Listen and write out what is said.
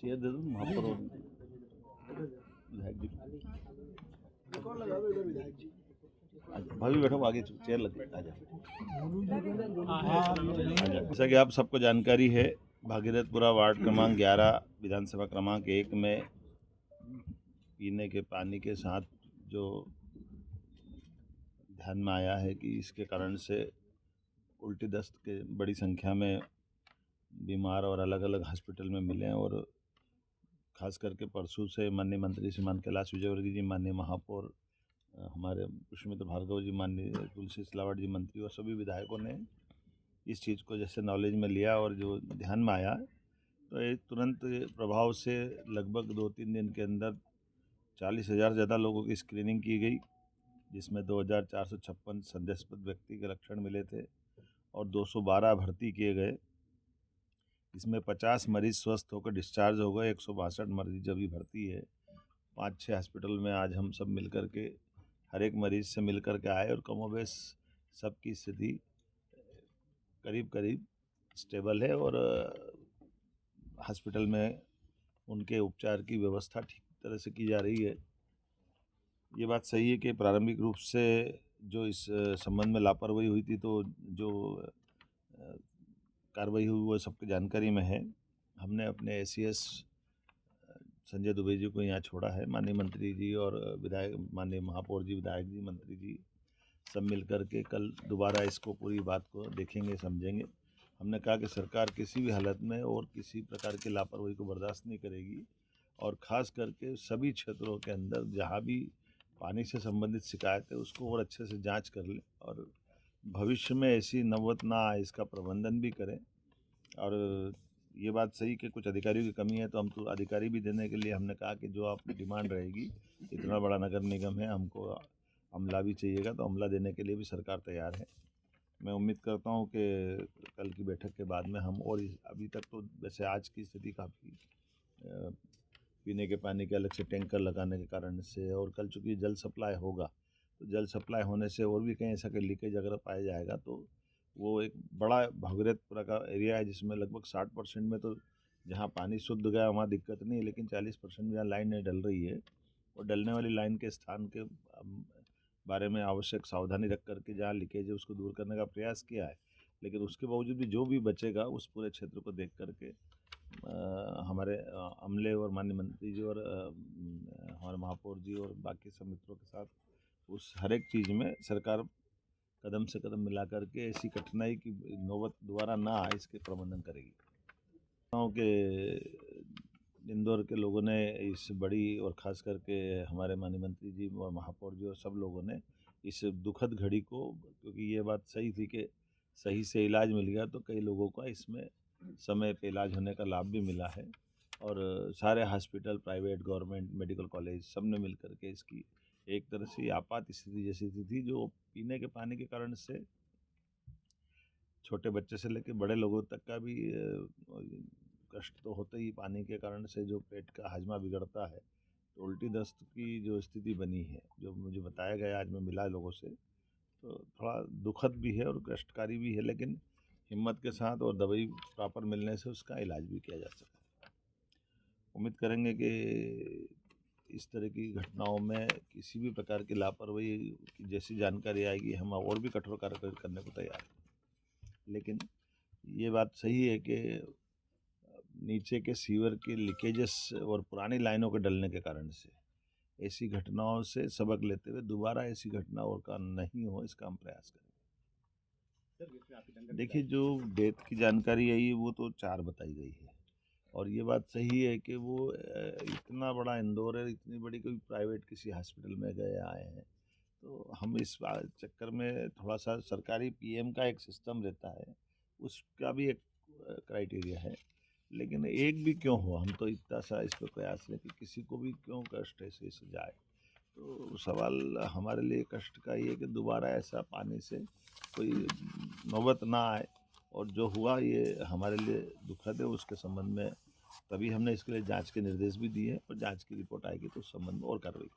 Chair दे दो वहाँ पर, और विधायक जी भाभी बैठो, आगे चेयर लग आ जाओ। जैसा कि आप सबको जानकारी है, भागीरथपुरा वार्ड क्रमांक 11 विधानसभा क्रमांक 1 में पीने के पानी के साथ जो ध्यान में आया है कि इसके कारण से उल्टी दस्त के बड़ी संख्या में बीमार और अलग अलग हॉस्पिटल में मिले हैं, और खास करके परसों से माननीय मंत्री श्रीमान कैलाश विजयवर्गीय जी, माननीय महापौर हमारे पुष्पमित्र भार्गव जी, माननीय तुलसी सिलावट जी मंत्री और सभी विधायकों ने इस चीज़ को जैसे नॉलेज में लिया और जो ध्यान में आया, तो ये तुरंत प्रभाव से लगभग 2-3 दिन के अंदर 40,000 ज़्यादा लोगों की स्क्रीनिंग की गई, जिसमें 2,456 संदेहास्पद व्यक्ति के लक्षण मिले थे और 212 भर्ती किए गए। इसमें 50 मरीज स्वस्थ होकर डिस्चार्ज हो गए, 162 मरीज अभी भर्ती है। 5-6 हॉस्पिटल में आज हम सब मिलकर के हर एक मरीज से मिलकर के आए, और कमोबेश सबकी स्थिति करीब करीब स्टेबल है, और हॉस्पिटल में उनके उपचार की व्यवस्था ठीक तरह से की जा रही है। ये बात सही है कि प्रारंभिक रूप से जो इस संबंध में लापरवाही हुई थी, तो जो कार्रवाई हुई वो सबकी जानकारी में है। हमने अपने ACS संजय दुबे जी को यहाँ छोड़ा है, माननीय मंत्री जी और विधायक, माननीय महापौर जी, विधायक जी, मंत्री जी सब मिल कर के कल दोबारा इसको पूरी बात को देखेंगे, समझेंगे। हमने कहा कि सरकार किसी भी हालत में और किसी प्रकार की लापरवाही को बर्दाश्त नहीं करेगी, और ख़ास करके सभी क्षेत्रों के अंदर जहाँ भी पानी से संबंधित शिकायत है उसको और अच्छे से जांच कर लें, और भविष्य में ऐसी नौबत ना आए इसका प्रबंधन भी करें। और ये बात सही कि कुछ अधिकारियों की कमी है, तो हम तो अधिकारी भी देने के लिए हमने कहा कि जो आपकी डिमांड रहेगी, इतना बड़ा नगर निगम है, हमको अमला भी चाहिएगा, तो अमला देने के लिए भी सरकार तैयार है। मैं उम्मीद करता हूँ कि कल की बैठक के बाद में हम, और अभी तक तो वैसे आज की स्थिति काफ़ी पीने के पानी के अलग से टैंकर लगाने के कारण से, और कल चूँकि जल सप्लाई होगा, तो जल सप्लाई होने से और भी कहीं ऐसा कि लीकेज अगर पाया जाएगा, तो वो एक बड़ा भागीरथपुरा का एरिया है जिसमें लगभग 60% में तो जहाँ पानी शुद्ध गया वहाँ दिक्कत नहीं है, लेकिन 40% में जहाँ लाइन नहीं डल रही है, और डलने वाली लाइन के स्थान के बारे में आवश्यक सावधानी रख करके जहाँ लीकेज है उसको दूर करने का प्रयास किया है। लेकिन उसके बावजूद भी जो भी बचेगा उस पूरे क्षेत्र को देख करके हमारे अमले और माननीय मंत्री जी और हमारे महापौर जी और बाकी सब मित्रों के साथ उस हर एक चीज़ में सरकार कदम से कदम मिला करके ऐसी कठिनाई की नौबत दोबारा ना आए इसके प्रबंधन करेगी। कि इंदौर के लोगों ने इस बड़ी, और ख़ास करके हमारे माननीय मंत्री जी और महापौर जी और सब लोगों ने इस दुखद घड़ी को, क्योंकि ये बात सही थी कि सही से इलाज मिल गया, तो कई लोगों का इसमें समय पे इलाज होने का लाभ भी मिला है, और सारे hospital, private, government, medical college सब ने मिल करके इसकी एक तरह से आपात स्थिति जैसी थी, जो पीने के पानी के कारण से छोटे बच्चे से लेकर बड़े लोगों तक का भी कष्ट तो होता ही, पानी के कारण से जो पेट का हाजमा बिगड़ता है, तो उल्टी दस्त की जो स्थिति बनी है, जो मुझे बताया गया, आज मैं मिला लोगों से, तो थोड़ा दुखद भी है और कष्टकारी भी है, लेकिन हिम्मत के साथ और दवाई प्रॉपर मिलने से उसका इलाज भी किया जा सकता है। उम्मीद करेंगे कि इस तरह की घटनाओं में किसी भी प्रकार की लापरवाही की जैसी जानकारी आएगी, हम और भी कठोर कार्रवाई करने को तैयार हैं। लेकिन ये बात सही है कि नीचे के सीवर के लीकेजेस और पुरानी लाइनों के डलने के कारण से ऐसी घटनाओं से सबक लेते हुए दोबारा ऐसी घटना और का नहीं हो, इसका हम प्रयास करेंगे। देखिए, जो डेथ की जानकारी आई है वो तो 4 बताई गई है, और ये बात सही है कि वो इतना बड़ा इंदौर है, इतनी बड़ी कोई प्राइवेट किसी हॉस्पिटल में गए आए हैं, तो हम इस चक्कर में थोड़ा सा सरकारी PM का एक सिस्टम रहता है, उसका भी एक क्राइटेरिया है, लेकिन एक भी क्यों हो, हम तो इतना सा इस पर प्रयास है कि किसी को भी क्यों कष्ट ऐसे से जाए। तो सवाल हमारे लिए कष्ट का ये है कि दोबारा ऐसा पानी से कोई नौबत ना आए, और जो हुआ ये हमारे लिए दुखद है। उसके संबंध में तभी हमने इसके लिए जांच के निर्देश भी दिए, और जांच की रिपोर्ट आएगी तो उस संबंध में और कार्रवाई।